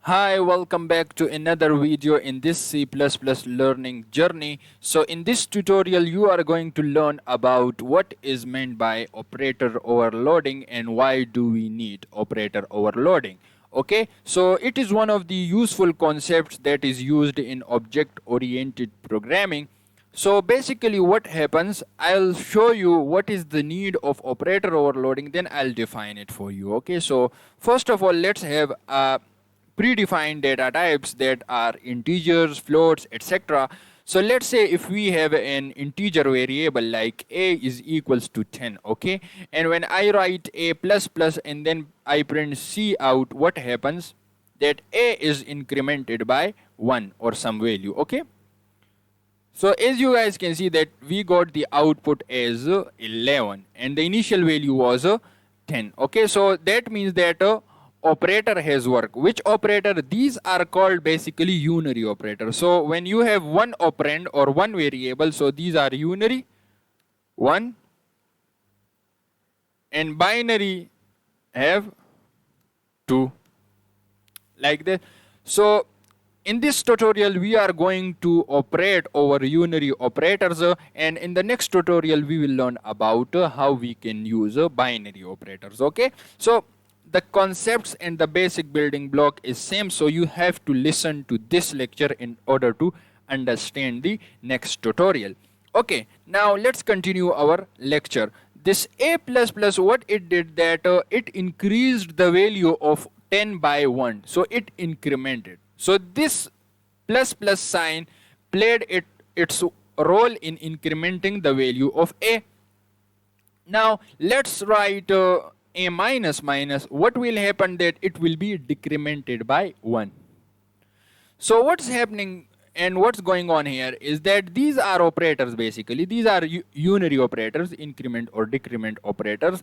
Hi, welcome back to another video in this C++ learning journey. So in this tutorial, you are going to learn about what is meant by operator overloading and why do we need operator overloading. Okay, so it is one of the useful concepts that is used in object-oriented programming. So basically what happens, I'll show you what is the need of operator overloading, then I'll define it for you. Okay, so first of all, let's have a predefined data types that are integers, floats, etc. So let's say if we have an integer variable like a is equals to 10, okay, and when I write a plus plus and then I print c out, what happens, that a is incremented by 1 or some value. Okay, so as you guys can see that we got the output as 11 and the initial value was 10. Okay, so that means that operator has work. Which operator? These are called basically unary operators. So when you have one operand or one variable, so these are unary, 1, and binary have 2, like this. So in this tutorial we are going to operate over unary operators, and in the next tutorial we will learn about how we can use binary operators. Okay, so the concepts and the basic building block is same, so you have to listen to this lecture in order to understand the next tutorial. Okay, now let's continue our lecture. This a plus plus, what it did, that it increased the value of 10 by 1, so it incremented. So this plus plus sign played its role in incrementing the value of a. Now let's write a minus minus. What will happen, that it will be decremented by 1. So what's happening and what's going on here is that these are operators basically. These are unary operators, increment or decrement operators.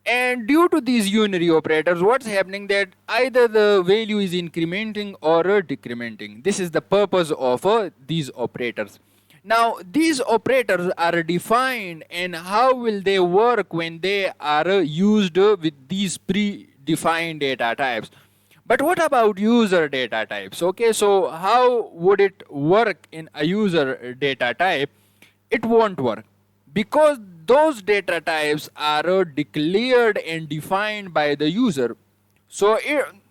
And due to these unary operators, what's happening, that either the value is incrementing or decrementing. This is the purpose of these operators. Now these operators are defined, and how will they work when they are used with these predefined data types. But what about user data types? Okay, so how would it work in a user data type? It won't work because those data types are declared and defined by the user. So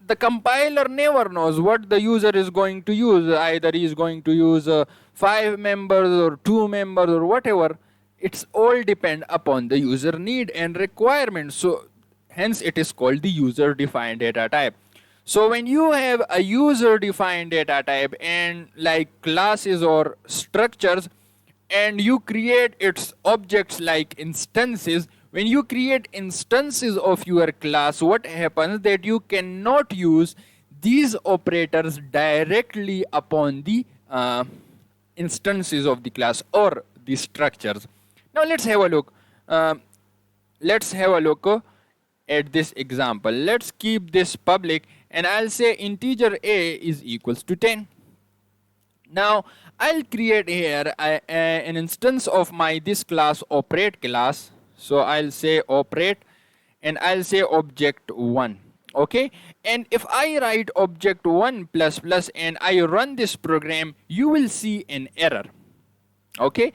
the compiler never knows what the user is going to use. Either he is going to use 5 members or 2 members or whatever. It's all depend upon the user need and requirements. So hence it is called the user defined data type. So when you have a user defined data type and like classes or structures, and you create its objects like instances, when you create instances of your class, what happens, that you cannot use these operators directly upon the instances of the class or the structures. Now let's have a look. Let's have a look at this example. Let's keep this public and I'll say integer a is equals to 10. Now I'll create here an instance of my this class operate class. So I'll say operate and I'll say object 1. Okay, and if I write object 1 plus plus and I run this program, you will see an error. Okay,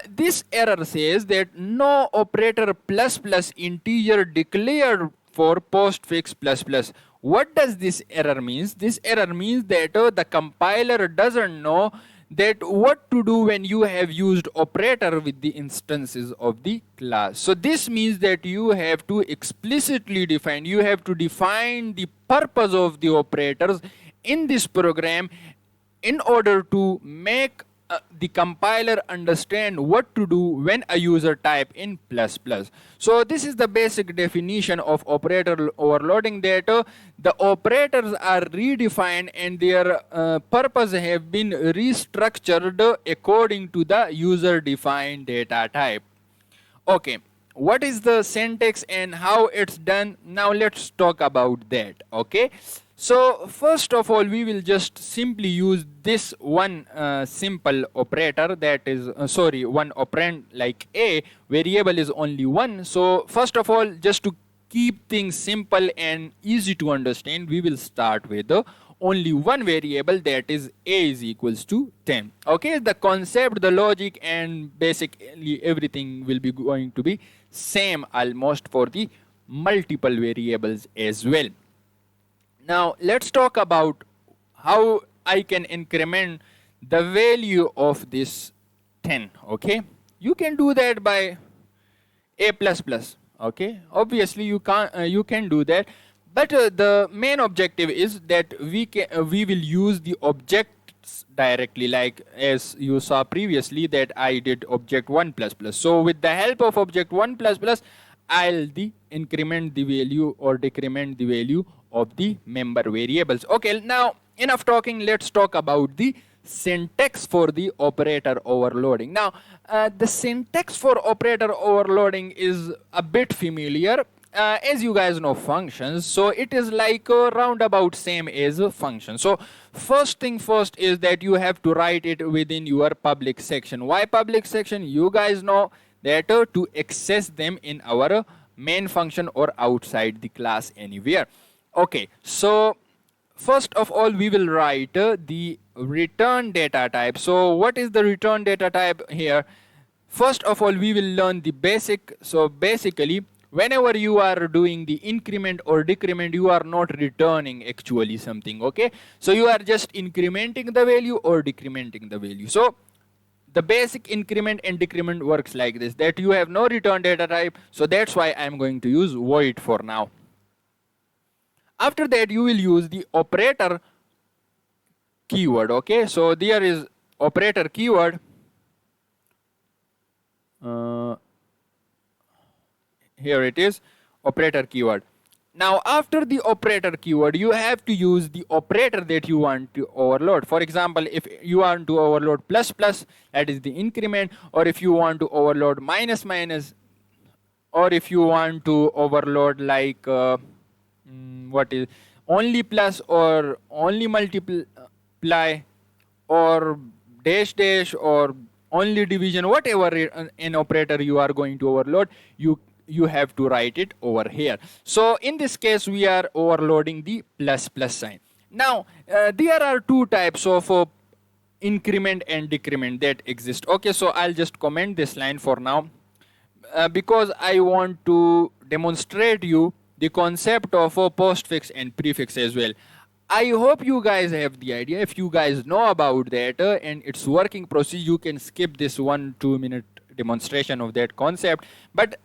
this error says that no operator plus plus integer declared for postfix plus plus. What does this error means? This error means that the compiler doesn't know that what to do when you have used operator with the instances of the class. So this means that you have to explicitly define, you have to define the purpose of the operators in this program in order to make the compiler understand what to do when a user type in plus plus. So this is the basic definition of operator overloading, that the operators are redefined and their purpose have been restructured according to the user defined data type. Okay, what is the syntax and how it's done? Now let's talk about that. Okay, so first of all, we will just simply use this one simple operator, that is one operand like a. Variable is only one. So first of all, just to keep things simple and easy to understand, we will start with the only one variable, that is a is equals to 10. Okay, the concept, the logic, and basically everything will be going to be same almost for the multiple variables as well. Now let's talk about how I can increment the value of this 10. Okay, you can do that by a plus plus. Okay, obviously you can do that, but the main objective is that we will use the objects directly, like as you saw previously that I did object 1 plus plus. So with the help of object 1 plus plus, I'll increment the value or decrement the value of the member variables. Okay, now enough talking, let's talk about the syntax for the operator overloading. Now the syntax for operator overloading is a bit familiar. As you guys know functions, so it is like a roundabout same as a function. So first thing first is that you have to write it within your public section. Why public section? You guys know that to access them in our main function or outside the class anywhere. Okay, so first of all we will write the return data type. So what is the return data type here? First of all we will learn the basic. So basically whenever you are doing the increment or decrement, you are not returning actually something. Okay, so you are just incrementing the value or decrementing the value. So the basic increment and decrement works like this, that you have no return data type, so that's why I'm going to use void for now. After that you will use the operator keyword. Okay, so there is operator keyword. Here it is, operator keyword. Now after the operator keyword you have to use the operator that you want to overload. For example, if you want to overload plus plus, that is the increment, or if you want to overload minus minus, or if you want to overload like what is only plus or only multiply or dash dash or only division, whatever an operator you are going to overload, you have to write it over here. So in this case we are overloading the plus plus sign. Now there are two types of increment and decrement that exist. Okay, so I'll just comment this line for now because I want to demonstrate you the concept of a postfix and prefix as well. I hope you guys have the idea. If you guys know about that and its working process, you can skip this 1-2 minute demonstration of that concept. But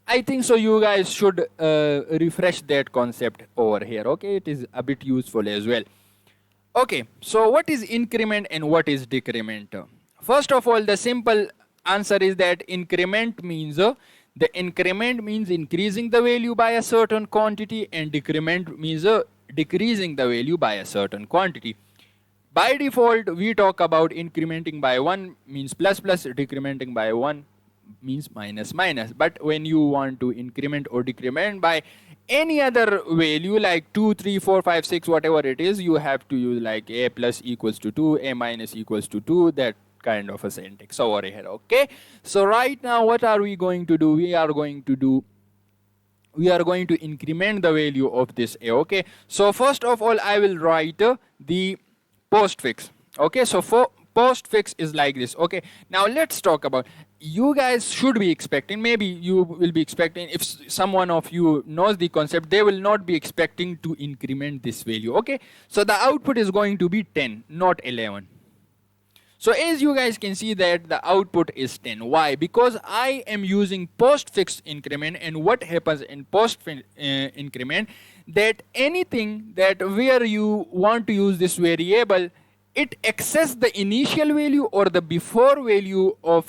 I think so you guys should refresh that concept over here. Okay, it is a bit useful as well. Okay, so what is increment and what is decrement? First of all, the simple answer is that increment means the increment means increasing the value by a certain quantity, and decrement means decreasing the value by a certain quantity. By default, we talk about incrementing by 1 means plus plus, decrementing by 1 means minus minus. But when you want to increment or decrement by any other value like 2, 3, 4, 5, 6, whatever it is, you have to use like a plus equals to 2, a minus equals to 2, that kind of a syntax over here. Okay, so right now what are we going to do? We are going to increment the value of this a. Okay, so first of all I will write the postfix. Okay, so for postfix is like this. Okay, now let's talk about, you guys should be expecting, maybe you will be expecting, if someone of you knows the concept, they will not be expecting to increment this value. Okay, so the output is going to be 10, not 11. So as you guys can see that the output is 10. Why? Because I am using postfix increment, and what happens in postfix increment, that anything that where you want to use this variable, it accesses the initial value or the before value of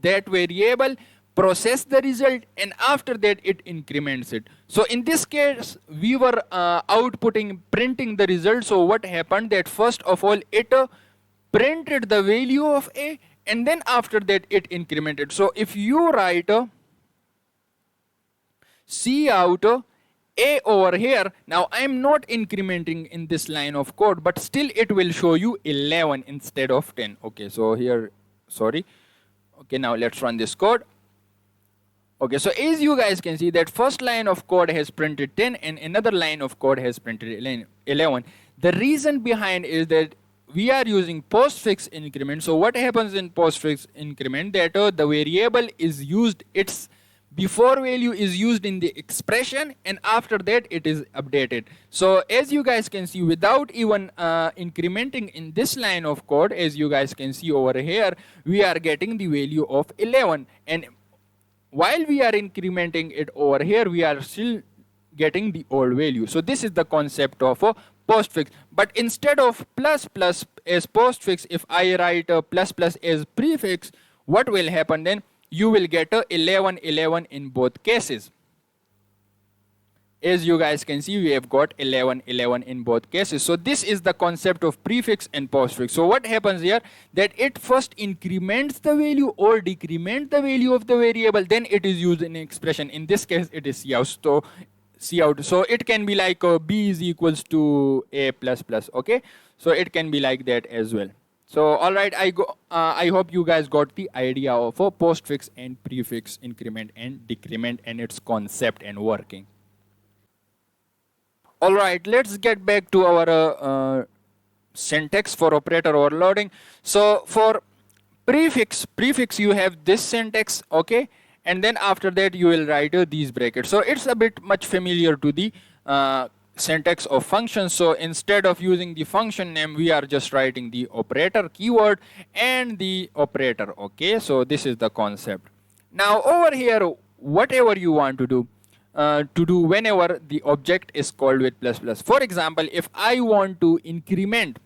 that variable, process the result, and after that it increments it. So in this case we were printing the result. So what happened, that first of all it printed the value of a, and then after that it incremented. So if you write cout a over here, now I am not incrementing in this line of code, but still it will show you 11 instead of 10. Okay, so here, sorry. Okay, now let's run this code. Okay, so as you guys can see that first line of code has printed 10 and another line of code has printed 11. The reason behind is that we are using postfix increment. So what happens in postfix increment, that the variable is used, its before value is used in the expression, and after that it is updated. So as you guys can see, without even incrementing in this line of code, as you guys can see over here, we are getting the value of 11, and while we are incrementing it over here, we are still getting the old value. So this is the concept of a postfix. But instead of plus plus as postfix, if I write a plus plus as prefix, what will happen then? You will get a 11 11 in both cases. As you guys can see, we have got 11 11 in both cases. So this is the concept of prefix and postfix. So what happens here, that it first increments the value or decrement the value of the variable, then it is used in expression. In this case it is cout. So it can be like b is equals to a plus plus. Okay, so it can be like that as well. So all right, I hope you guys got the idea of a postfix and prefix, increment and decrement, and its concept and working. All right, let's get back to our syntax for operator overloading. So for prefix you have this syntax, okay, and then after that you will write these brackets. So it's a bit much familiar to the syntax of functions. So instead of using the function name, we are just writing the operator keyword and the operator. Okay, so this is the concept. Now over here, whatever you want to do whenever the object is called with plus plus. For example, if I want to increment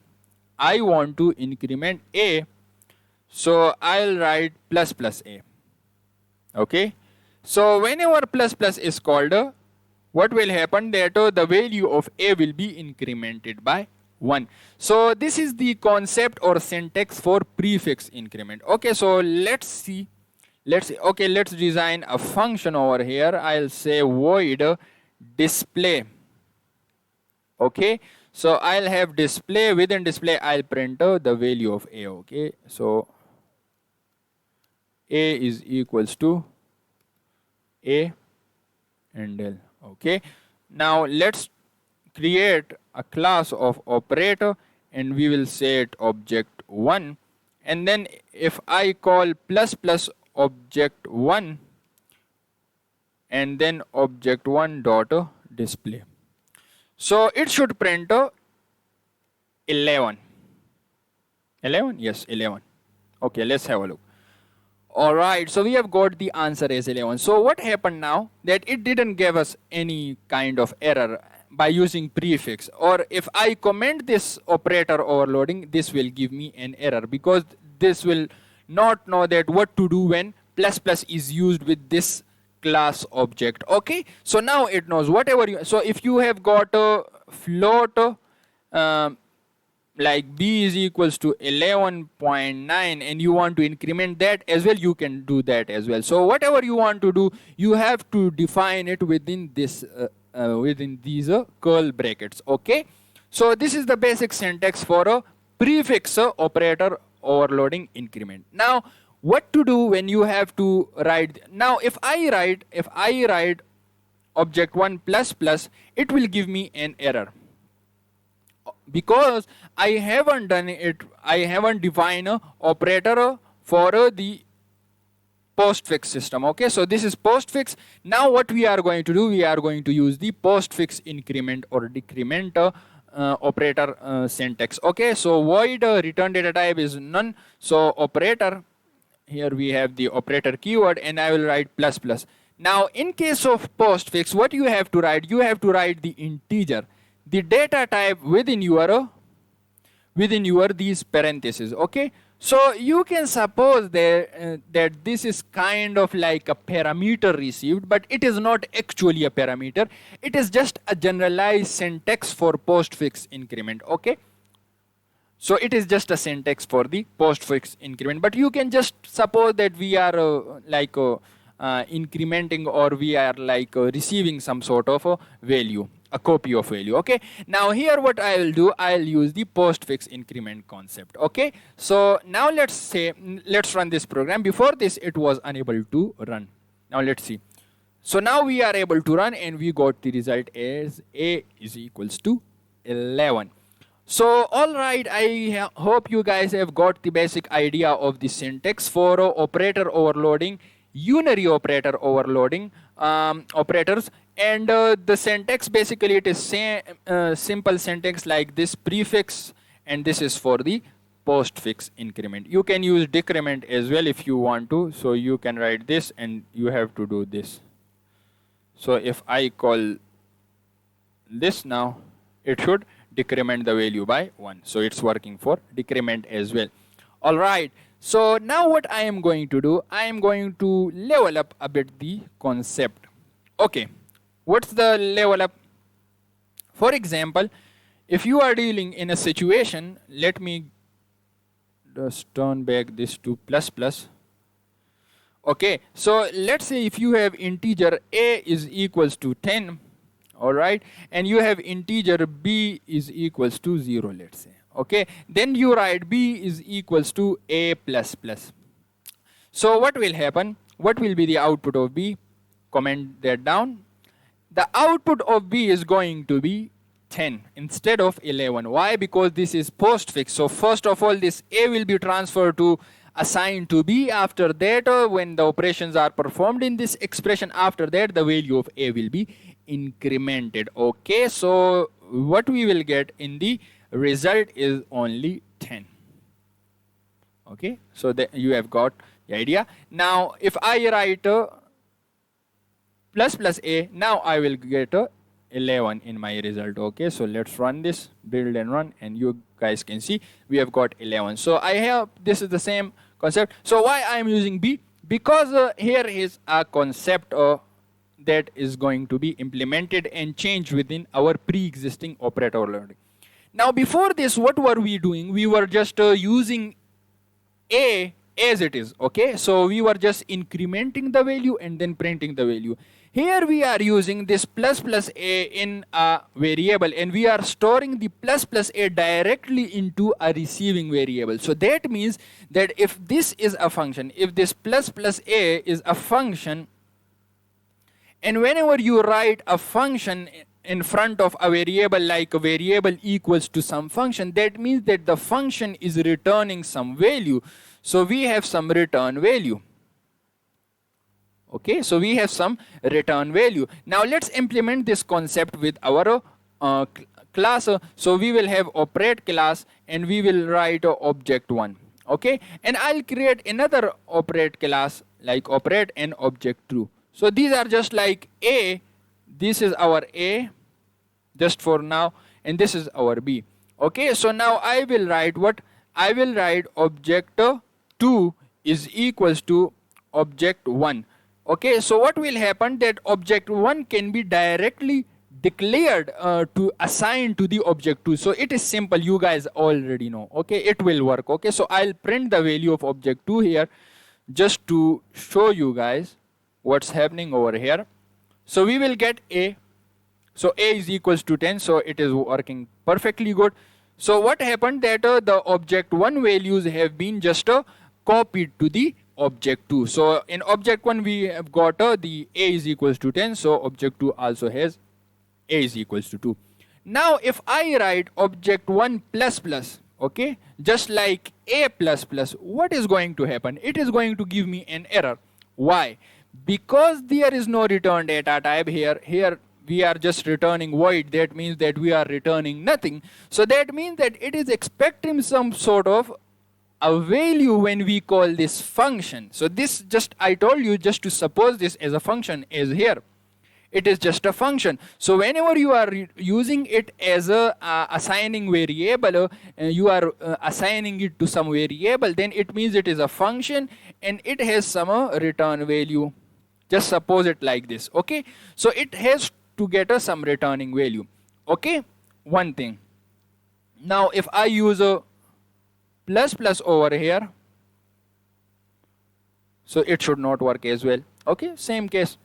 a, so I'll write plus plus a. Okay, so whenever plus plus is called, what will happen, that the value of a will be incremented by 1. So this is the concept or syntax for prefix increment. Okay, so let's see. Okay, let's design a function over here. I'll say void display. Okay, so I'll have display. Within display I'll print the value of a. Okay, so a is equals to a and l. Okay, now let's create a class of operator, and we will say it object 1, and then if I call plus plus object 1 and then object 1 dot display, so it should print 11. Yes, 11. Okay, let's have a look. Alright, so we have got the answer as 11. So what happened now, that it didn't give us any kind of error by using prefix, or if I comment this operator overloading, this will give me an error, because this will not know that what to do when plus plus is used with this class object. Okay, so now it knows whatever you, so if you have got a float like b is equals to 11.9 and you want to increment that as well, you can do that as well. So whatever you want to do, you have to define it within this within these curl brackets. Okay, so this is the basic syntax for a prefix operator overloading increment. Now what to do when you have to write, now if I write object 1 plus plus, it will give me an error, because I haven't done it, I haven't defined a operator for the postfix system. Okay, so this is postfix. Now what we are going to do, we are going to use the postfix increment or decrement operator syntax. Okay, so void return data type is none. So operator, here we have the operator keyword, and I will write plus plus. Now in case of postfix, what you have to write, you have to write the integer, the data type within your these parentheses. Okay, so you can suppose that this is kind of like a parameter received, but it is not actually a parameter. It is just a generalized syntax for postfix increment. Okay, so it is just a syntax for the postfix increment, but you can just suppose that we are incrementing, or we are receiving some sort of value, a copy of value. Okay, now here what I will do, I'll use the postfix increment concept. Okay, so now let's run this program. Before this it was unable to run. Now let's see. So now we are able to run, and we got the result as a is equals to 11. So, alright, I hope you guys have got the basic idea of the syntax for operator overloading, unary operator overloading operators. And the syntax basically it is simple syntax like this prefix, and this is for the postfix increment. You can use decrement as well if you want to. So you can write this and you have to do this. So if I call this now, it should decrement the value by 1. So it's working for decrement as well. Alright, so now what I am going to do, I am going to level up a bit the concept. Okay, what's the level up? For example, if you are dealing in a situation, let me just turn back this to plus plus. Okay, so let's say if you have integer a is equals to 10, all right, and you have integer b is equals to 0, let's say. Okay, then you write b is equals to a plus plus. So what will happen? What will be the output of b? Comment that down. The output of b is going to be 10 instead of 11. Why? Because this is postfix. So first of all, this a will be transferred to assigned to b. After that, when the operations are performed in this expression, after that the value of a will be incremented. Okay, so what we will get in the result is only 10. Okay, so you have got the idea. Now if I write plus plus a, now I will get 11 in my result. Okay, so let's run this, build and run, and you guys can see we have got 11. So I have, this is the same concept. So why I am using b? Because here is a concept that is going to be implemented and changed within our pre-existing operator overloading. Now before this, what were we doing? We were just using a as it is. Okay, so we were just incrementing the value and then printing the value. Here we are using this plus plus a in a variable, and we are storing the plus plus a directly into a receiving variable. So that means that if this is a function, if this plus plus a is a function, and whenever you write a function in front of a variable, like a variable equals to some function, that means that the function is returning some value. So we have some return value. Okay, so we have some return value. Now let's implement this concept with our class. So we will have operate class and we will write object 1. Okay, and I'll create another operate class like operate and object 2. So these are just like a, this is our a just for now, and this is our b. Okay, so now I will write what? I will write object 2 is equals to object 1. Okay, so what will happen, that object 1 can be directly declared to assign to the object 2. So it is simple, you guys already know. Okay, it will work. Okay, so I'll print the value of object 2 here just to show you guys what's happening over here. So we will get a. So a is equals to 10, so it is working perfectly good. So what happened, that the object 1 values have been just copied to the object 2. So in object 1 we have got the a is equals to 10, so object 2 also has a is equals to 2. Now if I write object 1 plus plus, okay, just like a plus plus, what is going to happen? It is going to give me an error. Why? Because there is no return data type here. Here we are just returning void. That means that we are returning nothing. So that means that it is expecting some sort of a value when we call this function. So this just, I told you just to suppose this as a function is here. It is just a function. So whenever you are using it as a assigning variable, you are assigning it to some variable, then it means it is a function and it has some return value. Just suppose it like this. Okay, so it has to get us some returning value. Okay, one thing. Now if I use a plus plus over here, so it should not work as well. Okay, same case,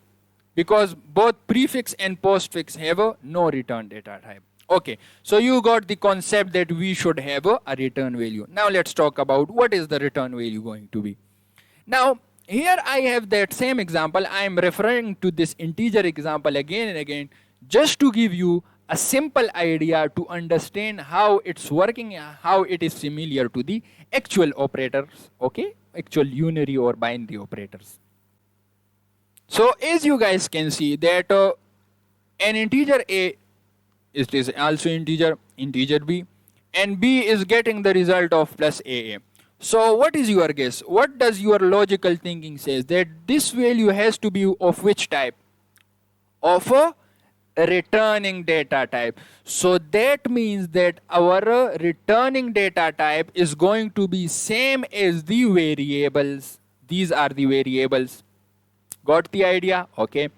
because both prefix and postfix have a no return data type. Okay, so you got the concept that we should have a return value. Now let's talk about what is the return value going to be. Now here I have that same example. I am referring to this integer example again and again just to give you a simple idea to understand how it's working, how it is similar to the actual operators, okay, actual unary or binary operators. So as you guys can see that an integer a is also integer b, and b is getting the result of plus aa. So what is your guess? What does your logical thinking says? That this value has to be of which type? Of a returning data type. So that means that our returning data type is going to be same as the variables. These are the variables. Got the idea? Okay.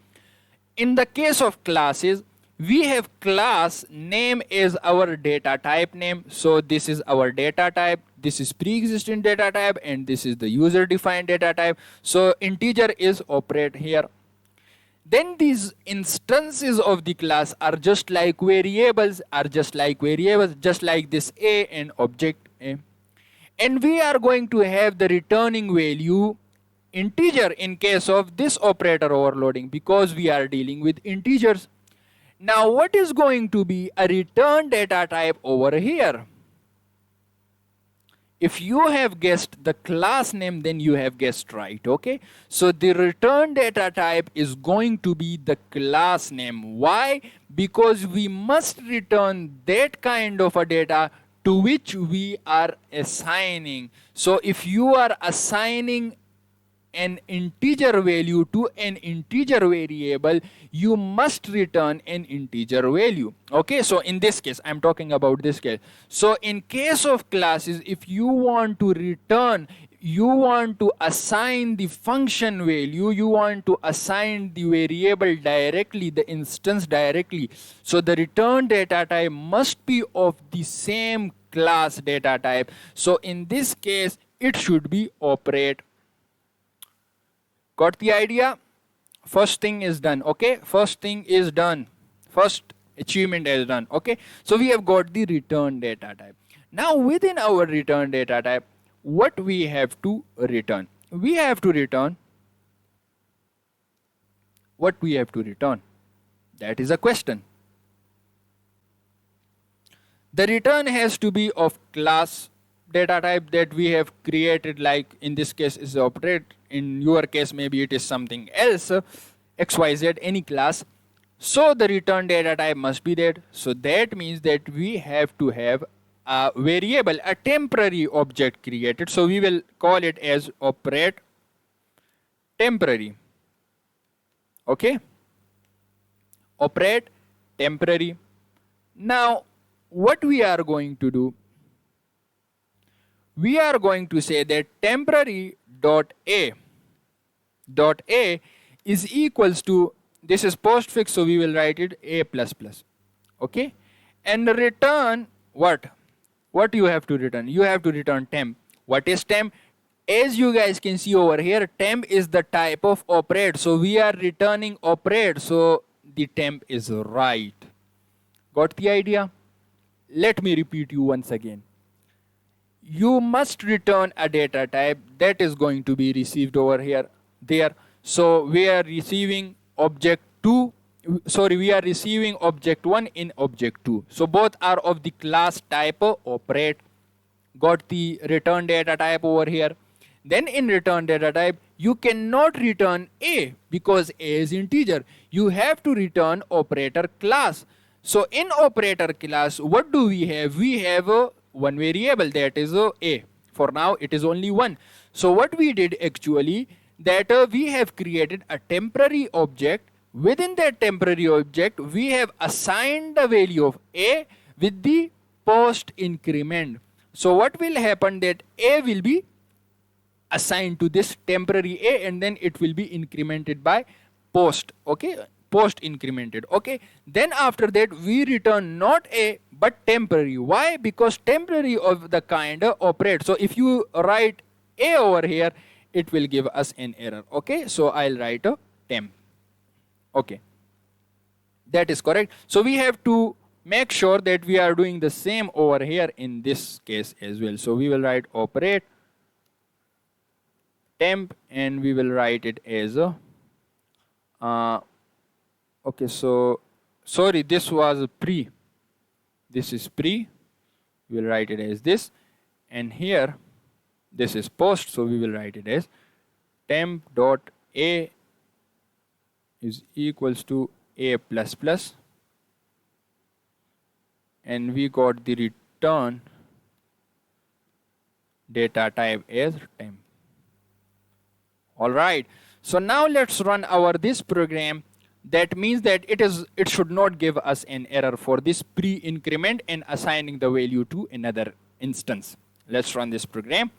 In the case of classes, we have class name is our data type name. So this is our data type, this is pre-existing data type, and this is the user defined data type. So integer is operate here. Then these instances of the class are just like variables, just like this a and object a. And we are going to have the returning value integer in case of this operator overloading, because we are dealing with integers. Now what is going to be a return data type over here? If you have guessed the class name, then you have guessed right, okay? So the return data type is going to be the class name. Why? Because we must return that kind of a data to which we are assigning. So if you are assigning an integer value to an integer variable, you must return an integer value. Okay, so in this case, I'm talking about this case. So in case of classes, if you want to return, you want to assign the function value, you want to assign the variable directly, the instance directly. So the return data type must be of the same class data type. So in this case, it should be operate. Got the idea? First thing is done, okay? First thing is done. First achievement is done, okay? So we have got the return data type. Now within our return data type, what we have to return? We have to return what we have to return. That is a question. The return has to be of class data type that we have created, like in this case is operate, in your case maybe it is something else, xyz, any class. So the return data type must be that. So that means that we have to have a variable, a temporary object created. So we will call it as operate temporary. Okay, operate temporary. Now what we are going to do, we are going to say that temporary dot a is equals to, this is postfix, so we will write it a plus plus. Okay, and return what you have to return? You have to return temp. What is temp? As you guys can see over here, temp is the type of operate, so we are returning operate, so the temp is right. Got the idea? Let me repeat you once again. You must return a data type that is going to be received over here, there. So we are receiving object 2, sorry, we are receiving object 1 in object 2. So both are of the class type operate. Got the return data type over here. Then in return data type, you cannot return a because a is integer. You have to return operator class. So in operator class, what do we have? We have one variable, that is a. For now it is only one. So what we did actually, that we have created a temporary object. Within that temporary object, we have assigned the value of a with the post increment. So what will happen, that a will be assigned to this temporary a, and then it will be incremented by post. Okay, post incremented. Okay, then after that we return not a but temporary. Why? Because temporary of the kind operate. So if you write a over here, it will give us an error. Okay, so I'll write a temp. Okay, that is correct. So we have to make sure that we are doing the same over here in this case as well. So we will write operate temp, and we will write it as a okay, so sorry, this was pre. This is pre. We will write it as this. And here, this is post. So we will write it as temp dot a is equals to a plus plus. And we got the return data type as temp. All right. So now let's run our this program. That means that it should not give us an error for this pre-increment and assigning the value to another instance. Let's run this program.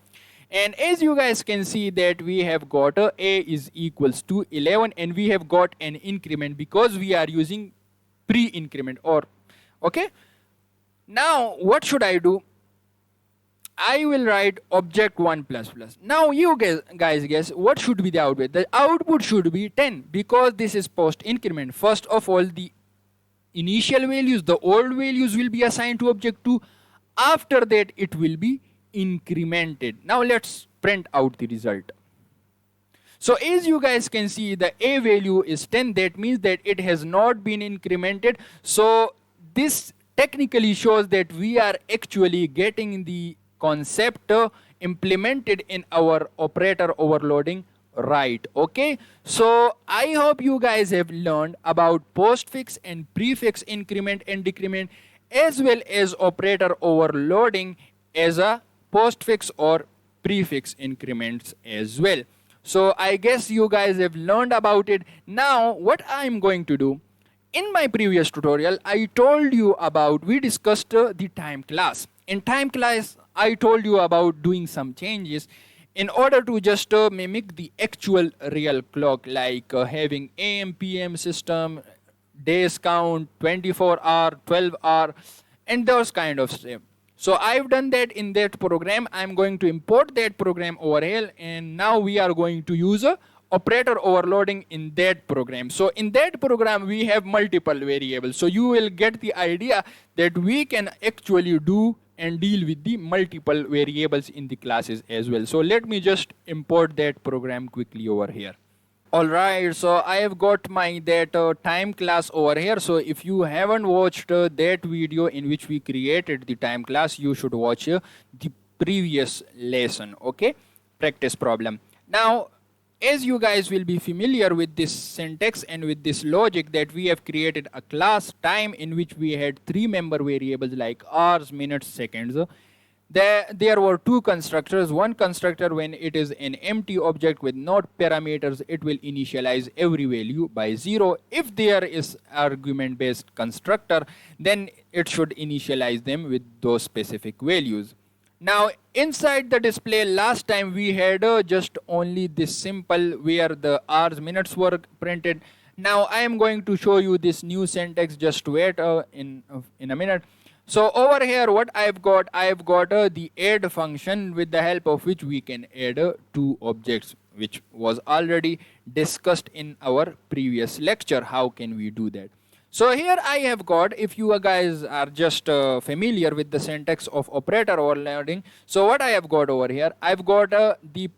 And as you guys can see that we have got a is equals to 11 and we have got an increment because we are using pre-increment or okay. Now what should I do? I will write object 1 plus plus. Now you guys guess what should be the output. The output should be 10 because this is post increment. First of all, the initial values, the old values will be assigned to object 2. After that it will be incremented. Now let's print out the result. So as you guys can see, the A value is 10. That means that it has not been incremented. So this technically shows that we are actually getting the concept implemented in our operator overloading right. Okay, so I hope you guys have learned about postfix and prefix increment and decrement as well as operator overloading as a postfix or prefix increments as well. So I guess you guys have learned about it. Now what I'm going to do, in my previous tutorial I told you about, we discussed the time class. In time class I told you about doing some changes in order to just mimic the actual real clock, like having AM PM system, days count, 24-hour, 12-hour, and those kind of stuff. So I've done that in that program. I'm going to import that program over here, and now we are going to use a operator overloading in that program. So in that program we have multiple variables. So you will get the idea that we can actually do and deal with the multiple variables in the classes as well. So let me just import that program quickly over here. Alright, so I have got my that time class over here. So if you haven't watched that video in which we created the time class, you should watch the previous lesson, okay? Practice problem. Now, as you guys will be familiar with this syntax and with this logic, that we have created a class time in which we had 3 member variables like hours, minutes, seconds. There were 2 constructors. One constructor, when it is an empty object with no parameters, it will initialize every value by 0. If there is argument based constructor, then it should initialize them with those specific values. Now inside the display, last time we had just only this simple where the hours minutes were printed. Now I am going to show you this new syntax. Just wait in a minute. So over here what I've got the add function, with the help of which we can add 2 objects, which was already discussed in our previous lecture. How can we do that? So here I have got, if you guys are just familiar with the syntax of operator overloading, so what I have got over here, I've got the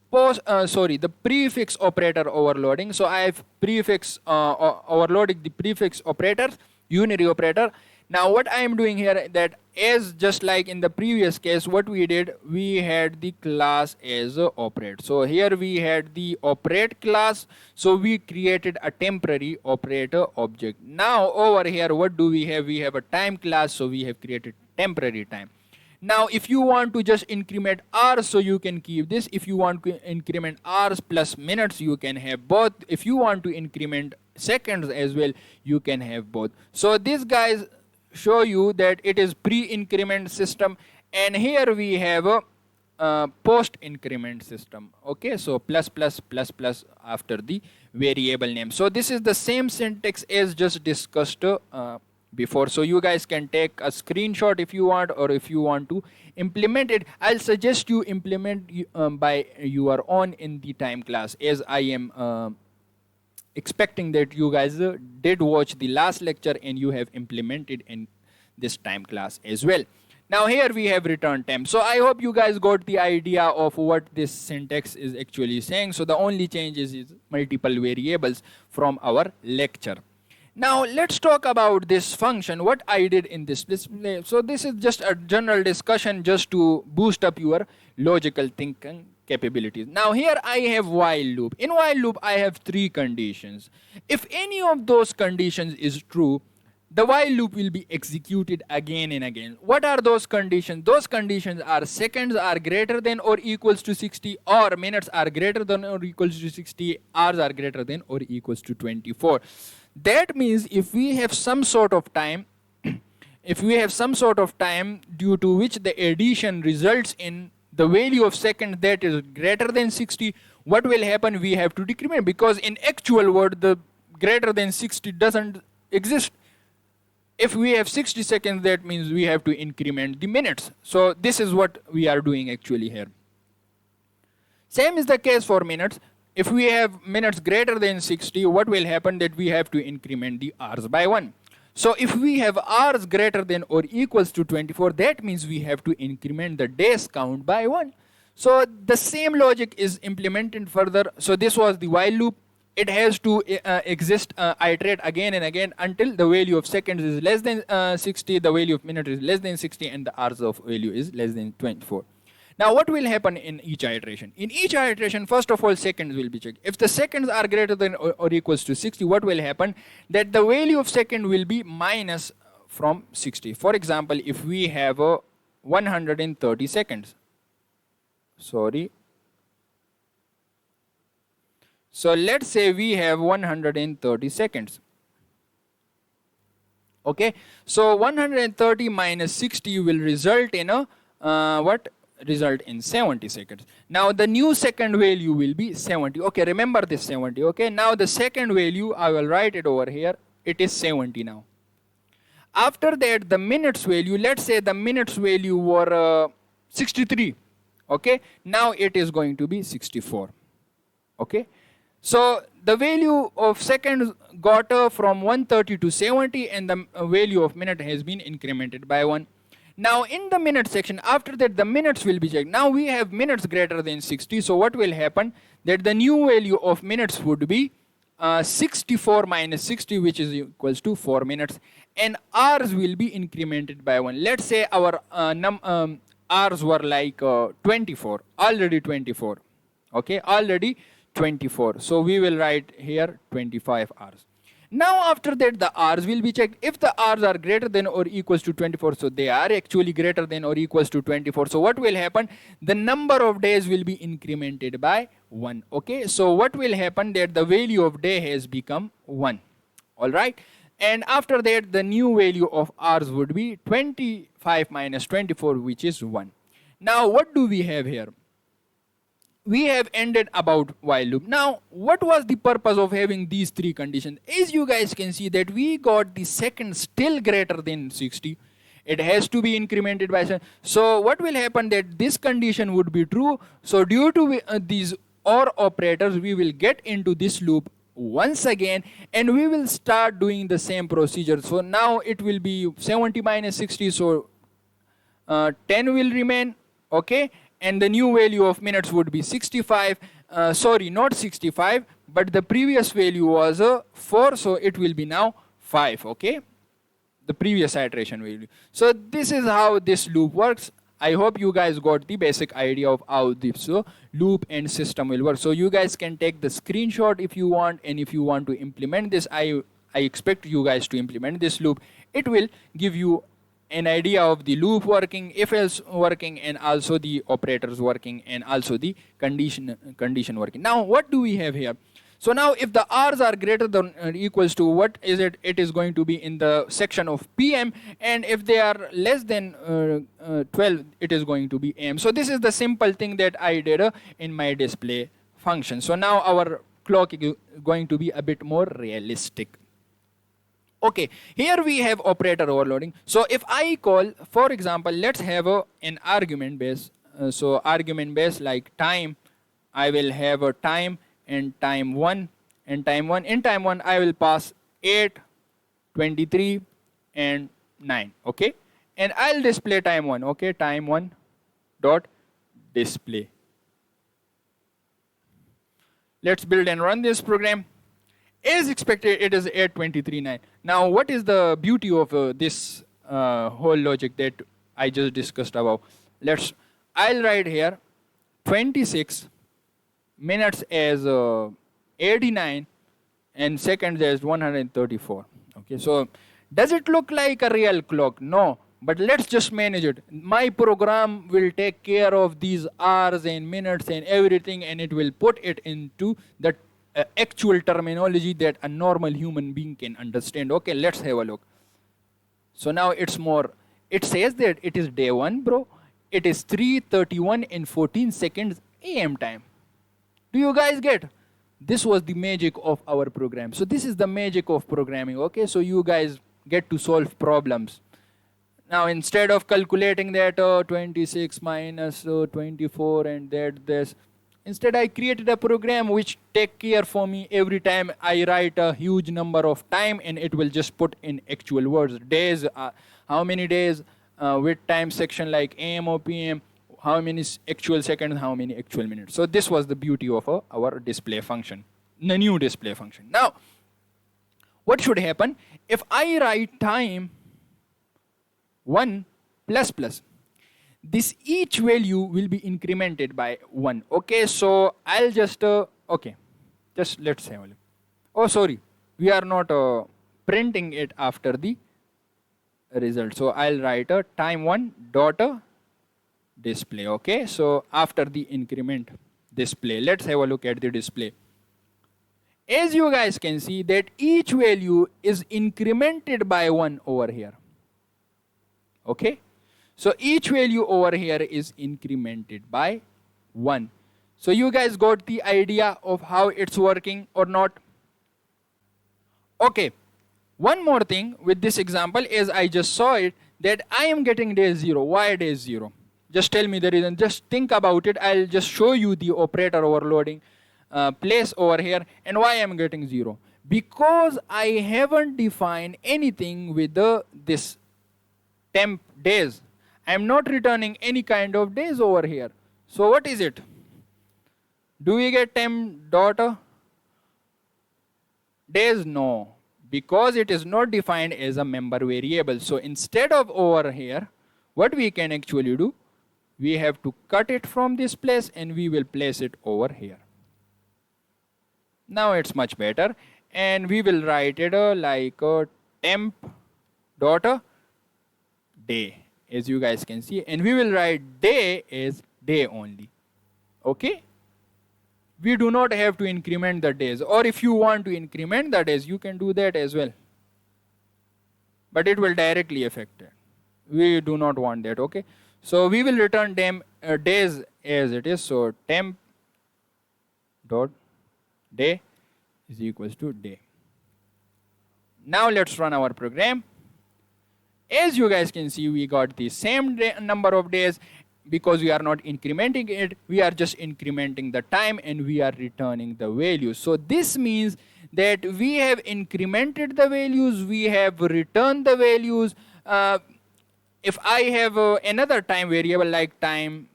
prefix operator overloading. So I have prefix overloading the prefix operator, unary operator. Now what I am doing here, that as just like in the previous case, what we did, we had the class as operate. So here we had the operate class. So we created a temporary operator object. Now over here, what do we have? We have a time class. So we have created temporary time. Now if you want to just increment hours, so you can keep this. If you want to increment hours plus minutes, you can have both. If you want to increment seconds as well, you can have both. So these guys show you that it is pre-increment system, and here we have a post-increment system. Okay, so plus plus plus plus after the variable name. So this is the same syntax as just discussed before. So you guys can take a screenshot if you want, or if you want to implement it, I'll suggest you implement by your own in the time class, as I am expecting that you guys did watch the last lecture and you have implemented in this time class as well. Now here we have return temp. So I hope you guys got the idea of what this syntax is actually saying. So the only change is multiple variables from our lecture. Now let's talk about this function, what I did in this display. So this is just a general discussion just to boost up your logical thinking capabilities. Now here I have while loop. In while loop I have three conditions. If any of those conditions is true, the while loop will be executed again and again. What are those conditions? Those conditions are seconds are greater than or equals to 60, or minutes are greater than or equals to 60, hours are greater than or equals to 24. That means if we have some sort of time, if we have some sort of time due to which the addition results in the value of second that is greater than 60, what will happen? We have to decrement, because in actual world the greater than 60 doesn't exist. If we have 60 seconds, that means we have to increment the minutes. So this is what we are doing actually here. Same is the case for minutes. If we have minutes greater than 60, what will happen? That we have to increment the hours by 1. So if we have hours greater than or equals to 24, that means we have to increment the days count by 1. So the same logic is implemented further. So this was the while loop. It has to iterate again and again until the value of seconds is less than 60, the value of minutes is less than 60, and the hours of value is less than 24. Now what will happen in each iteration? In each iteration, first of all, seconds will be checked. If the seconds are greater than or equals to 60, what will happen? That the value of second will be minus from 60. For example, if we have 130 seconds. Sorry. So let's say we have 130 seconds. Okay. So 130 minus 60 will result in a what? Result in 70 seconds. Now the new second value will be 70. Okay, remember this 70. Okay, now the second value, I will write it over here. It is 70 now. After that, the minutes value, let's say the minutes value were 63. Okay, now it is going to be 64. Okay, so the value of seconds got from 130 to 70, and the value of minute has been incremented by 1. Now in the minute section, after that the minutes will be checked. Now we have minutes greater than 60. So what will happen? That the new value of minutes would be 64 minus 60, which is equals to 4 minutes. And hours will be incremented by 1. Let's say our hours were like 24. Already 24. Okay, already 24. So we will write here 25 hours. Now after that the hours will be checked. If the hours are greater than or equals to 24, so they are actually greater than or equals to 24. So what will happen? The number of days will be incremented by 1. Okay, so what will happen? That the value of day has become 1. Alright, and after that the new value of hours would be 25 minus 24, which is 1. Now what do we have here? We have ended about while loop. Now, what was the purpose of having these three conditions? As you guys can see that we got the second still greater than 60. It has to be incremented by 7. So what will happen? That this condition would be true. So due to these OR operators, we will get into this loop once again, and we will start doing the same procedure. So now it will be 70 minus 60. So 10 will remain. Okay. And the new value of minutes would be 65. Sorry, not 65, but the previous value was 4, so it will be now 5. Okay, the previous iteration value. So this is how this loop works. I hope you guys got the basic idea of how this loop and system will work. So you guys can take the screenshot if you want, and if you want to implement this, I expect you guys to implement this loop. It will give you an idea of the loop working, if else working, and also the operators working, and also the condition working. Now what do we have here? So now if the hours are greater than or equals to, what is it? It is going to be in the section of PM, and if they are less than 12, it is going to be AM. So this is the simple thing that I did in my display function. So now our clock is going to be a bit more realistic. Okay, here we have operator overloading. So if I call, for example, let's have an argument base. So argument base like time, I will have a time and time 1 and time 1. In time 1, I will pass 8, 23 and 9. Okay, and I'll display time 1. Okay, time 1 dot display. Let's build and run this program. As expected, it is 823.9. Now, what is the beauty of this whole logic that I just discussed above? I'll write here 26 minutes as 89 and seconds as 134. Okay, so does it look like a real clock? No, but let's just manage it. My program will take care of these hours and minutes and everything, and it will put it into the actual terminology that a normal human being can understand. Okay, let's have a look. So now it's more, it says that it is day 1, bro. It is 3:31 and 14 seconds AM time. Do you guys get? This was the magic of our program. So this is the magic of programming. Okay, so you guys get to solve problems. Now instead of calculating that 26 minus 24 and that this, instead I created a program which take care for me every time I write a huge number of time, and it will just put in actual words. Days, how many days, with time section like AM or PM, how many actual seconds, how many actual minutes. So this was the beauty of our display function, the new display function. Now, what should happen if I write time 1 plus plus? This each value will be incremented by 1. Okay, so I'll just, okay, just let's have a look. Oh, sorry, we are not printing it after the result. So I'll write a time 1 dot display. Okay, so after the increment display, let's have a look at the display. As you guys can see that each value is incremented by 1 over here. Okay, so each value over here is incremented by 1. So you guys got the idea of how it's working or not? Okay, one more thing with this example is I just saw it that I am getting day 0. Why day 0? Just tell me the reason. Just think about it. I'll just show you the operator overloading place over here and why I'm getting 0. Because I haven't defined anything with this temp days. I'm not returning any kind of days over here. So what is it? Do we get temp dot days? No, because it is not defined as a member variable. So instead of over here, what we can actually do, we have to cut it from this place and we will place it over here. Now it's much better, and we will write it like temp dot day, as you guys can see, and we will write day as day only. Okay, we do not have to increment the days, or if you want to increment the days, you can do that as well, but it will directly affect it. We do not want that. Okay, so we will return them days as it is. So temp dot day is equals to day. Now let's run our program. As you guys can see, we got the same number of days. Because we are not incrementing it, we are just incrementing the time and we are returning the values. So this means that we have incremented the values, we have returned the values. If I have another time variable like time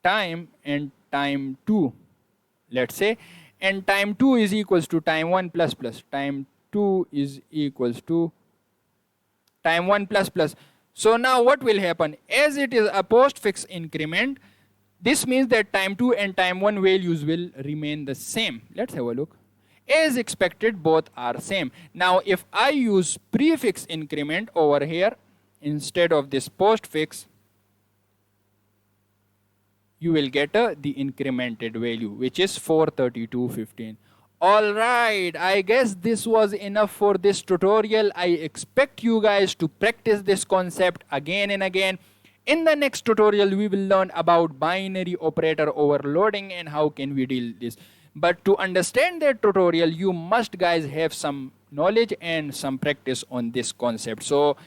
and time 2, let's say, and time 2 is equals to time 1 plus plus, time 2 is equals to time 1 plus plus. So now what will happen? As it is a postfix increment, this means that time 2 and time 1 values will remain the same. Let's have a look. As expected, both are same. Now if I use prefix increment over here instead of this postfix, you will get the incremented value, which is 432.15. Alright, I guess this was enough for this tutorial. I expect you guys to practice this concept again and again. In the next tutorial, we will learn about binary operator overloading and how can we deal this. But to understand that tutorial, you must guys have some knowledge and some practice on this concept. So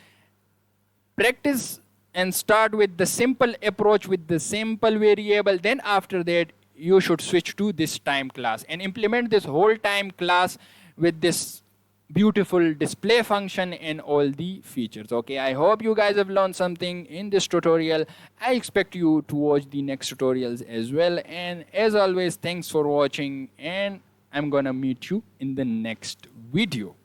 practice and start with the simple approach with the simple variable. Then after that, you should switch to this time class and implement this whole time class with this beautiful display function and all the features. Okay, I hope you guys have learned something in this tutorial. I expect you to watch the next tutorials as well. And as always, thanks for watching, and I'm gonna meet you in the next video.